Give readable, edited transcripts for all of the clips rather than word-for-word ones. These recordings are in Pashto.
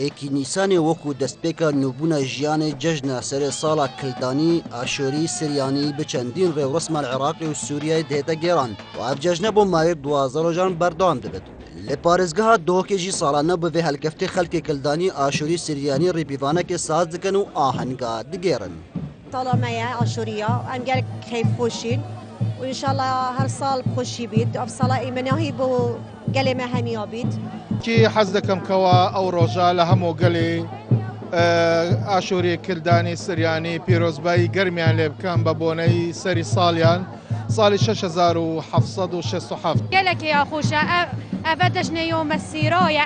ئێکی نیسانی وەکو دەستپێکە نوبوونە ژیانی جەژنە سەرێ ساڵا کلدانی ئاشۆری سریانی بە چەندین ڕێوڕسمە عێراقی و سووریای دێتە گێڕان و ئەف جەژنە بۆ ماوەی 12 ڕۆژان بەردەوام دەبێت. لە پارێزگەها دۆکێژی ساڵانە بە vê هەلکەفتەی خەڵکی کلدانی ئاشۆری سریانی ڕێپیڤانەکێ ساز دکەن و ئاهەنگا دگێڕن. ساڵامەیە ئاشۆریە ئەم گەلێک کەیف خۆشین و ئینشاڵڵا هەر ساڵ خۆشی بیت ئەف ساڵا ئیمەناهی بۆ گەلێمە هەنیا بیت. کی حەز دەکەم کەوا ئەو ڕۆژە لە هەموو گەلێ ئاشۆری کردانی سریانی پیرۆزبایی گەرمیان لێ بکەم بە بۆنەی سەری ساڵیان ساڵی 6767 gelekê ya xweş e ev deşnê yo mesîraya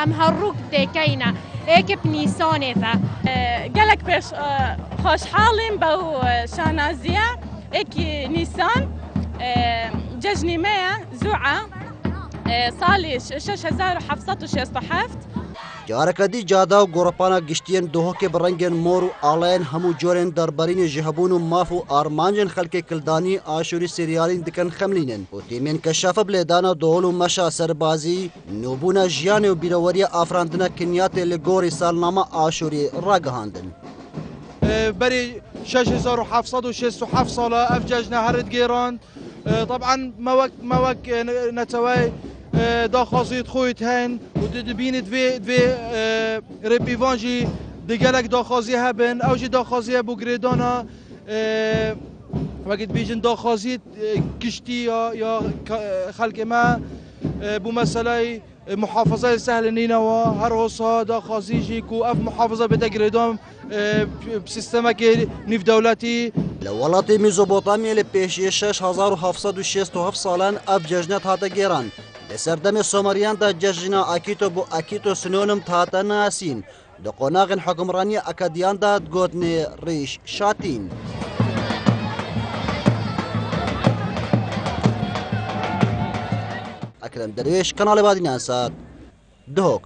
em herrûk dêkeyne êkip Nîsanê ve gelek pêş xweşxalîm bew şanaziya êkî Nîsan cejnî me ye zû'a salî 6767 جارەکەدی جادا و گۆڕپانە گشتیان دهۆکێ بە ڕەنگێن مۆر و ئاڵەیەن هەموو جۆرێن دەربەرینی ژەهبوون و ماف و ئارمانجن خەلکی کلدانی ئاشوری سریالین دکەن خەملینن و تێمێن کەشافە بلێدانە دۆڵ و مەشا سەربازی نوبوونە ژیانی و بیرەوەریە ئافراندنە کنیاتێ لە گۆڕی ساڵنامە ئاشوری ڕاگەهاندن. بەری 6767 ساڵە ئەف جەژنە هەرت گێڕاند طبعا مەوەک نەتەوەی داخوازیت خۆیت هەن و دەبینیت دوێ ڕێپیڤانژی دگەلک داخوازی هەبن ئەوژی داخوازیە بۆ گرێدانە وەکت بیژن داخوازیت گشتی یا خەڵکێمە بوو مەسەلای محافظای سەهلنینەوە هەر هۆسا داخوازیژی و ئەف محافظە بێتە گرێدام سیستەمەکی نیفدەولەتی لە وڵاتی میزۆبۆتامیە لە پێشیە 6767 ساڵان ئەف جەژنەت هاتە گێڕان. لە سەردەمی سۆمەریاندا جەژنە ئاکیتۆ بۆ ئاکیتۆ سنۆنم تاتە ناسین لە قۆناغن حکومڕانی ئەکەدیاندا گوتنێ ڕیش شاتین. ئەکرم دەروێش کەناڵی بادینان سات دهۆک.